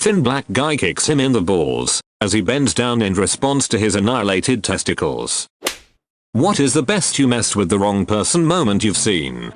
Thin black guy kicks him in the balls as he bends down in response to his annihilated testicles. What is the best you messed with the wrong person moment you've seen?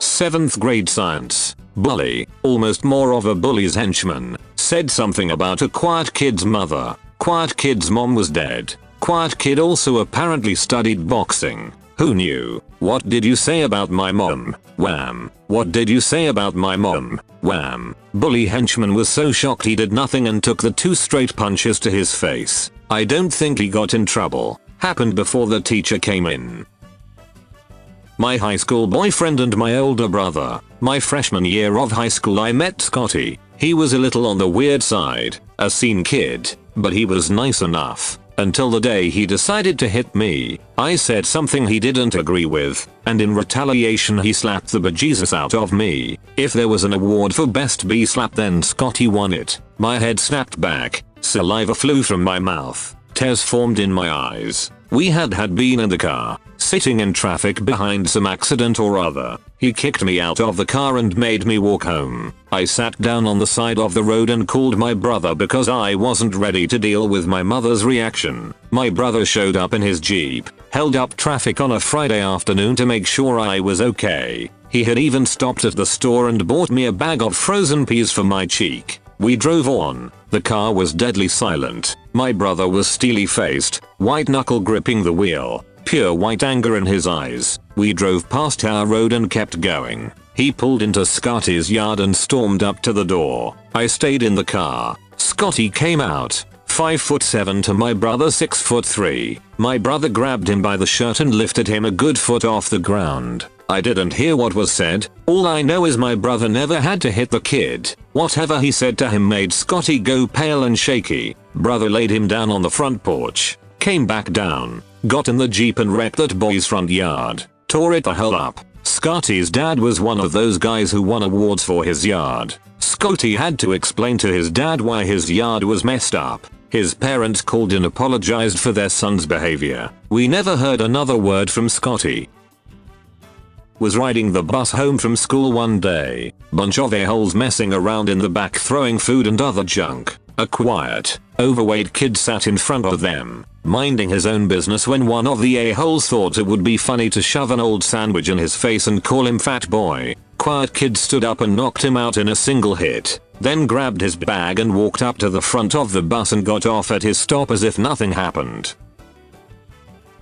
7th grade science. Bully, almost more of a bully's henchman, said something about a quiet kid's mother. Quiet kid's mom was dead. Quiet kid also apparently studied boxing. Who knew? What did you say about my mom? Wham. What did you say about my mom? Wham. Bully henchman was so shocked he did nothing and took the 2 straight punches to his face. I don't think he got in trouble. Happened before the teacher came in. My high school boyfriend and my older brother. My freshman year of high school I met Scotty. He was a little on the weird side, a scene kid, but he was nice enough. Until the day he decided to hit me. I said something he didn't agree with, and in retaliation he slapped the bejesus out of me. If there was an award for best bee slap then Scotty won it. My head snapped back, saliva flew from my mouth, tears formed in my eyes. We had been in the car, sitting in traffic behind some accident or other. He kicked me out of the car and made me walk home. I sat down on the side of the road and called my brother because I wasn't ready to deal with my mother's reaction. My brother showed up in his Jeep, held up traffic on a Friday afternoon to make sure I was okay. He had even stopped at the store and bought me a bag of frozen peas for my cheek. We drove on. The car was deadly silent. My brother was steely-faced, white-knuckle gripping the wheel, pure white anger in his eyes. We drove past our road and kept going. He pulled into Scotty's yard and stormed up to the door. I stayed in the car. Scotty came out, 5'7" to my brother 6'3". My brother grabbed him by the shirt and lifted him a good foot off the ground. I didn't hear what was said. All I know is my brother never had to hit the kid. Whatever he said to him made Scotty go pale and shaky. Brother laid him down on the front porch, came back down, got in the Jeep and wrecked that boy's front yard, tore it the hell up. Scotty's dad was one of those guys who won awards for his yard. Scotty had to explain to his dad why his yard was messed up. His parents called and apologized for their son's behavior. We never heard another word from Scotty. Was riding the bus home from school one day. Bunch of a-holes messing around in the back throwing food and other junk. A quiet, overweight kid sat in front of them, minding his own business when one of the a-holes thought it would be funny to shove an old sandwich in his face and call him fat boy. Quiet kid stood up and knocked him out in a single hit, then grabbed his bag and walked up to the front of the bus and got off at his stop as if nothing happened.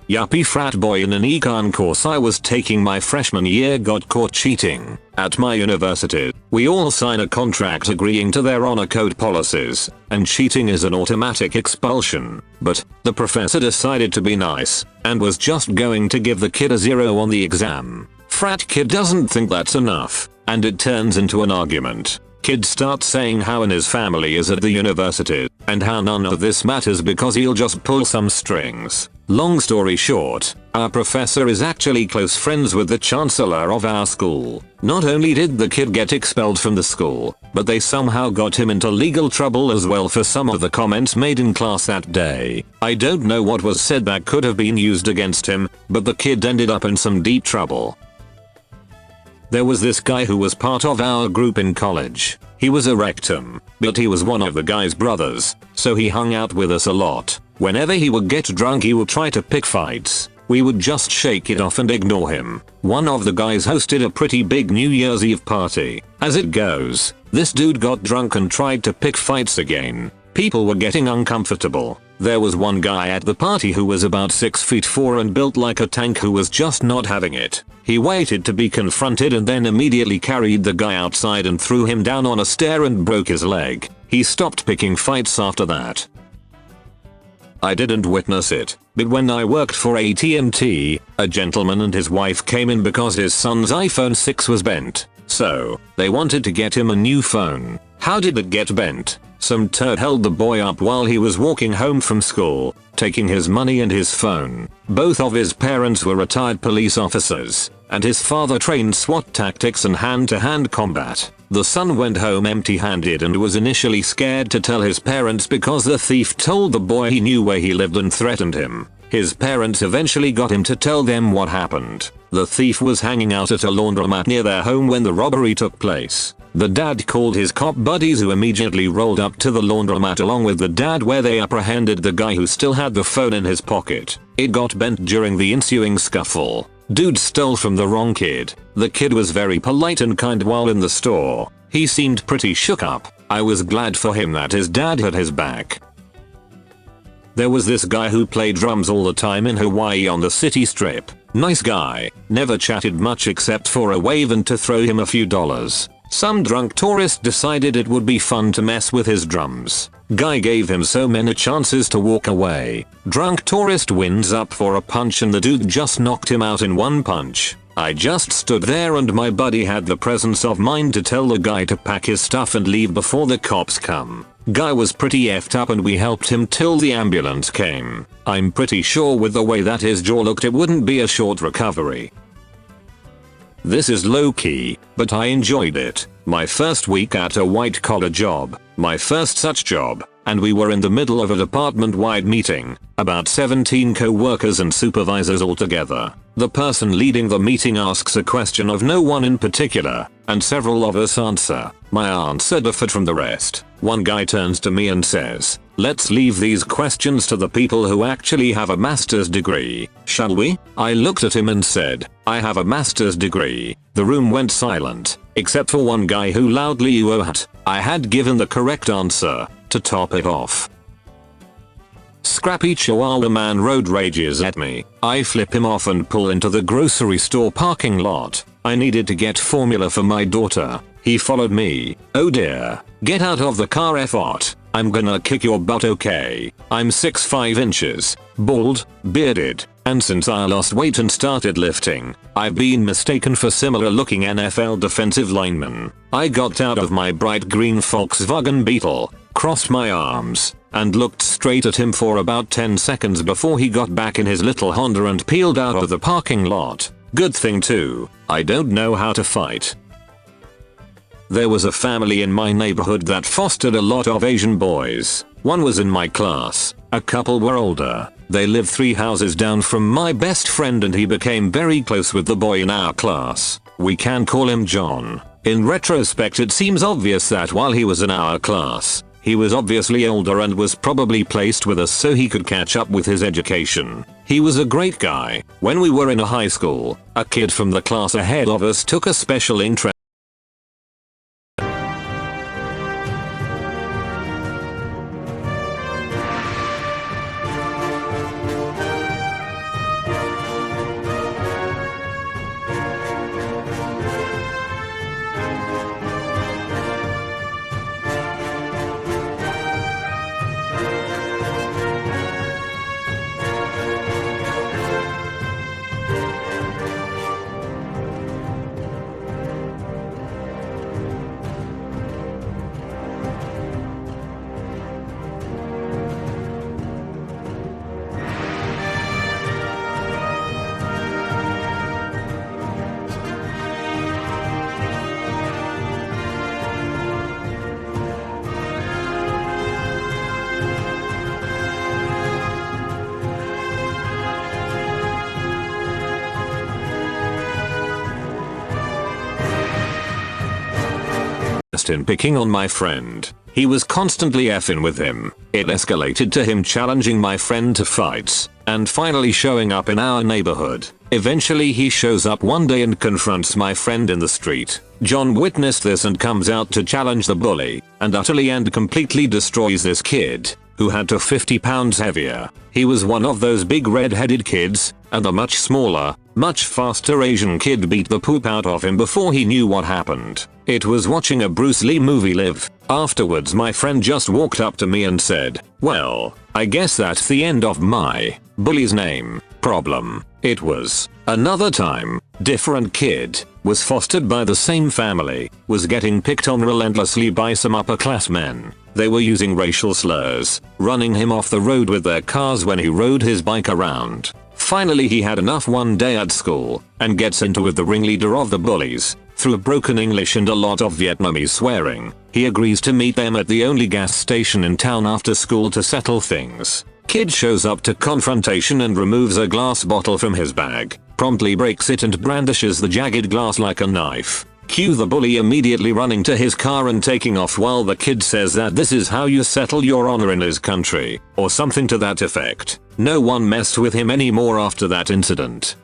Yuppie frat boy in an econ course I was taking my freshman year got caught cheating. At my university, we all sign a contract agreeing to their honor code policies, and cheating is an automatic expulsion. But the professor decided to be nice, and was just going to give the kid a 0 on the exam. Frat kid doesn't think that's enough, and it turns into an argument. Kid starts saying how in his family is at the university, and how none of this matters because he'll just pull some strings. Long story short, our professor is actually close friends with the chancellor of our school. Not only did the kid get expelled from the school, but they somehow got him into legal trouble as well for some of the comments made in class that day. I don't know what was said that could have been used against him, but the kid ended up in some deep trouble. There was this guy who was part of our group in college. He was a rectum, but he was one of the guy's brothers, so he hung out with us a lot. Whenever he would get drunk he would try to pick fights. We would just shake it off and ignore him. One of the guys hosted a pretty big New Year's Eve party. As it goes, this dude got drunk and tried to pick fights again. People were getting uncomfortable. There was one guy at the party who was about 6'4" and built like a tank who was just not having it. He waited to be confronted and then immediately carried the guy outside and threw him down on a stair and broke his leg. He stopped picking fights after that. I didn't witness it, but when I worked for AT&T, a gentleman and his wife came in because his son's iPhone 6 was bent. So, they wanted to get him a new phone. How did it get bent? Some turd held the boy up while he was walking home from school, taking his money and his phone. Both of his parents were retired police officers, and his father trained SWAT tactics and hand-to-hand combat. The son went home empty-handed and was initially scared to tell his parents because the thief told the boy he knew where he lived and threatened him. His parents eventually got him to tell them what happened. The thief was hanging out at a laundromat near their home when the robbery took place. The dad called his cop buddies who immediately rolled up to the laundromat along with the dad, where they apprehended the guy who still had the phone in his pocket. It got bent during the ensuing scuffle. Dude stole from the wrong kid. The kid was very polite and kind while in the store. He seemed pretty shook up. I was glad for him that his dad had his back. There was this guy who played drums all the time in Hawaii on the city strip. Nice guy, never chatted much except for a wave and to throw him a few dollars. Some drunk tourist decided it would be fun to mess with his drums. Guy gave him so many chances to walk away. Drunk tourist winds up for a punch and the dude just knocked him out in one punch. I just stood there and my buddy had the presence of mind to tell the guy to pack his stuff and leave before the cops come. Guy was pretty effed up and we helped him till the ambulance came. I'm pretty sure with the way that his jaw looked it wouldn't be a short recovery. This is low key, but I enjoyed it. My first week at a white collar job, my first such job, and we were in the middle of a department-wide meeting, about 17 co-workers and supervisors altogether. The person leading the meeting asks a question of no one in particular, and several of us answer. My answer differed from the rest. One guy turns to me and says, "Let's leave these questions to the people who actually have a master's degree, shall we?" I looked at him and said, "I have a master's degree." The room went silent, except for one guy who loudly oohed. I had given the correct answer. To top it off, Scrappy Chihuahua man road rages at me. I flip him off and pull into the grocery store parking lot. I needed to get formula for my daughter. He followed me. "Oh dear. Get out of the car, F-ot. I'm gonna kick your butt, okay?" I'm 6'5 inches, bald, bearded, and since I lost weight and started lifting, I've been mistaken for similar looking NFL defensive lineman. I got out of my bright green Volkswagen Beetle, crossed my arms, and looked straight at him for about 10 seconds before he got back in his little Honda and peeled out of the parking lot. Good thing too, I don't know how to fight. There was a family in my neighborhood that fostered a lot of Asian boys. One was in my class. A couple were older. They lived 3 houses down from my best friend and he became very close with the boy in our class. We can call him John. In retrospect it seems obvious that while he was in our class, he was obviously older and was probably placed with us so he could catch up with his education. He was a great guy. When we were in a high school, a kid from the class ahead of us took a special interest in picking on my friend. He was constantly effing with him. It escalated to him challenging my friend to fights, and finally showing up in our neighborhood. Eventually he shows up one day and confronts my friend in the street. John witnessed this and comes out to challenge the bully, and utterly and completely destroys this kid, who had to 50 pounds heavier. He was one of those big red-headed kids, and a much smaller, much faster Asian kid beat the poop out of him before he knew what happened. It was watching a Bruce Lee movie live. Afterwards my friend just walked up to me and said, "Well, I guess that's the end of my bully's name problem." It was. Another time, different kid, was fostered by the same family, was getting picked on relentlessly by some upperclassmen. They were using racial slurs, running him off the road with their cars when he rode his bike around. Finally he had enough one day at school, and gets into with the ringleader of the bullies. Through broken English and a lot of Vietnamese swearing, he agrees to meet them at the only gas station in town after school to settle things. Kid shows up to confrontation and removes a glass bottle from his bag, promptly breaks it and brandishes the jagged glass like a knife. Cue the bully immediately running to his car and taking off while the kid says that this is how you settle your honor in his country, or something to that effect. No one messed with him anymore after that incident.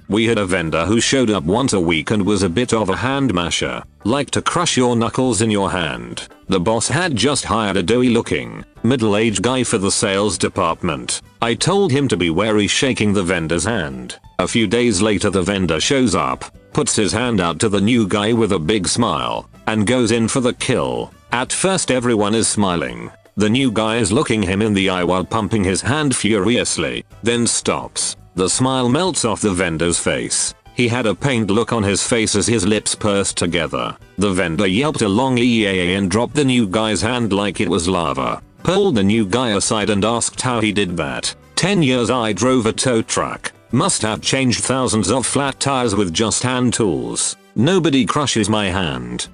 We had a vendor who showed up once a week and was a bit of a hand masher, like to crush your knuckles in your hand. The boss had just hired a doughy looking, middle-aged guy for the sales department. I told him to be wary shaking the vendor's hand. A few days later the vendor shows up, puts his hand out to the new guy with a big smile, and goes in for the kill. At first everyone is smiling. The new guy is looking him in the eye while pumping his hand furiously, then stops. The smile melts off the vendor's face. He had a pained look on his face as his lips pursed together. The vendor yelped a long EAA and dropped the new guy's hand like it was lava. Pulled the new guy aside and asked how he did that. 10 years I drove a tow truck. Must have changed thousands of flat tires with just hand tools. Nobody crushes my hand.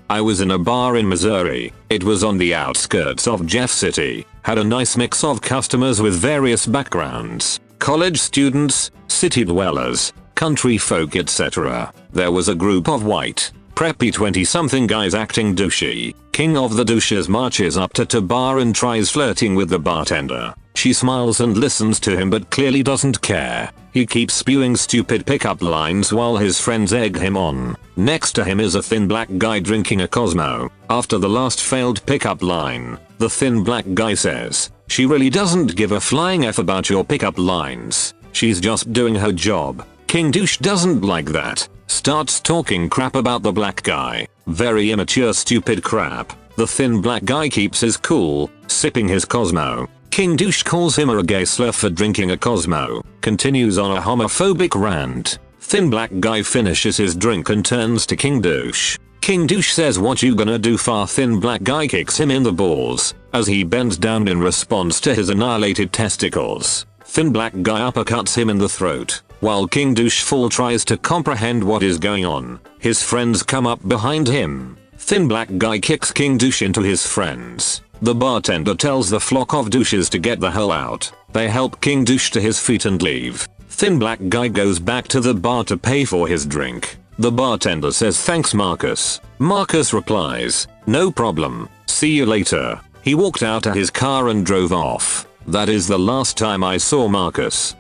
I was in a bar in Missouri. It was on the outskirts of Jeff City. Had a nice mix of customers with various backgrounds. College students, city dwellers, country folk etc. There was a group of white, preppy 20-something guys acting douchey. King of the douches marches up to bar and tries flirting with the bartender. She smiles and listens to him but clearly doesn't care. He keeps spewing stupid pickup lines while his friends egg him on. Next to him is a thin black guy drinking a Cosmo. After the last failed pickup line, the thin black guy says, "She really doesn't give a flying F about your pickup lines. She's just doing her job." King Douche doesn't like that. Starts talking crap about the black guy. Very immature stupid crap. The thin black guy keeps his cool, sipping his Cosmo. King Douche calls him a gay slur for drinking a Cosmo. Continues on a homophobic rant. Thin black guy finishes his drink and turns to King Douche. King Douche says, "What you gonna do?" Thin black guy kicks him in the balls as he bends down in response to his annihilated testicles. Thin black guy uppercuts him in the throat. While King Douche full tries to comprehend what is going on, his friends come up behind him. Thin black guy kicks King Douche into his friends. The bartender tells the flock of douches to get the hell out. They help King Douche to his feet and leave. Thin black guy goes back to the bar to pay for his drink. The bartender says, "Thanks, Marcus." Marcus replies, "No problem. See you later." He walked out of his car and drove off. That is the last time I saw Marcus.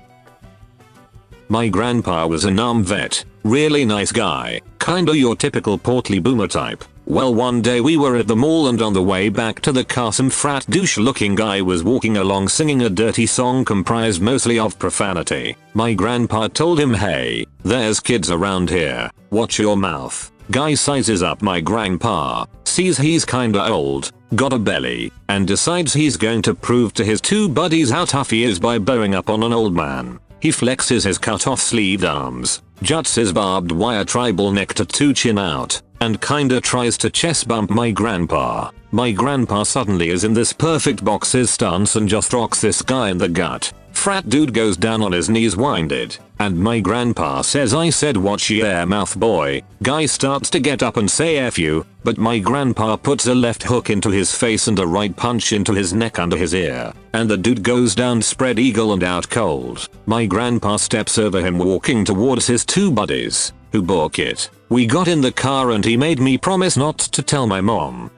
My grandpa was an army vet. Really nice guy. Kinda your typical portly boomer type. Well, one day we were at the mall and on the way back to the car some frat douche looking guy was walking along singing a dirty song comprised mostly of profanity. My grandpa told him, "Hey, there's kids around here. Watch your mouth." Guy sizes up my grandpa, sees he's kinda old, got a belly, and decides he's going to prove to his two buddies how tough he is by bowing up on an old man. He flexes his cut-off sleeved arms, juts his barbed wire tribal neck tattoo chin out, and kinda tries to chest bump my grandpa. My grandpa suddenly is in this perfect boxes stance and just rocks this guy in the gut. Frat dude goes down on his knees winded, and my grandpa says, "I said watch your mouth, boy." Guy starts to get up and say "F you," but my grandpa puts a left hook into his face and a right punch into his neck under his ear, and the dude goes down spread eagle and out cold. My grandpa steps over him walking towards his two buddies, who book it. We got in the car and he made me promise not to tell my mom.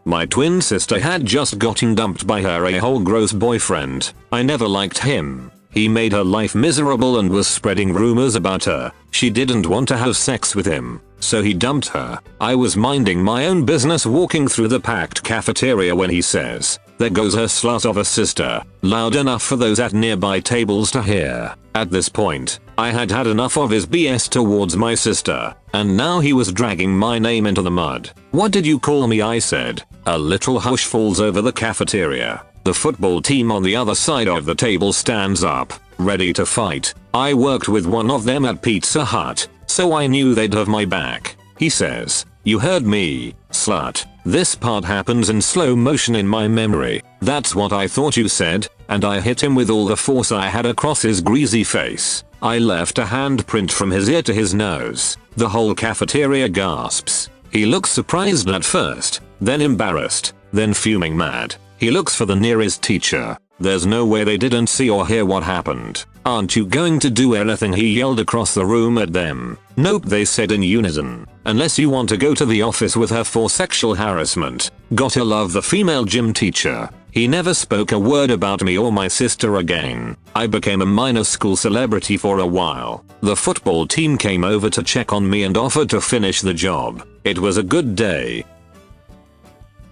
My twin sister had just gotten dumped by her a-hole gross boyfriend. I never liked him. He made her life miserable and was spreading rumors about her. She didn't want to have sex with him, so he dumped her. I was minding my own business walking through the packed cafeteria when he says, "There goes her slut of a sister," loud enough for those at nearby tables to hear. At this point, I had had enough of his BS towards my sister, and now he was dragging my name into the mud. "What did you call me?" I said. A little hush falls over the cafeteria. The football team on the other side of the table stands up, ready to fight. I worked with one of them at Pizza Hut, so I knew they'd have my back. He says, "You heard me, slut." This part happens in slow motion in my memory. "That's what I thought you said," and I hit him with all the force I had across his greasy face. I left a handprint from his ear to his nose. The whole cafeteria gasps. He looks surprised at first, then embarrassed, then fuming mad. He looks for the nearest teacher. There's no way they didn't see or hear what happened. Aren't you going to do anything? He yelled across the room at them. Nope, they said in unison. Unless you want to go to the office with her for sexual harassment. Gotta love the female gym teacher. He never spoke a word about me or my sister again. I became a minor school celebrity for a while. The football team came over to check on me and offered to finish the job. It was a good day.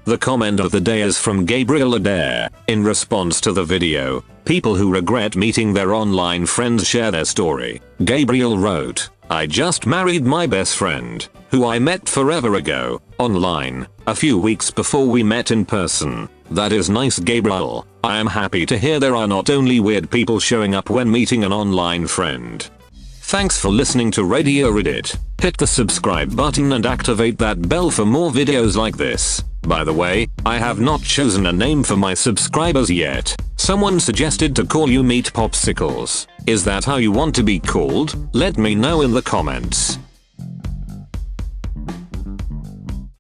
The comment of the day is from Gabriel Adair. In response to the video, people who regret meeting their online friends share their story. Gabriel wrote, I just married my best friend, who I met forever ago, online, a few weeks before we met in person. That is nice, Gabriel. I am happy to hear there are not only weird people showing up when meeting an online friend. Thanks for listening to Radio Reddit. Hit the subscribe button and activate that bell for more videos like this. By the way, I have not chosen a name for my subscribers yet. Someone suggested to call you Meat Popsicles. Is that how you want to be called? Let me know in the comments.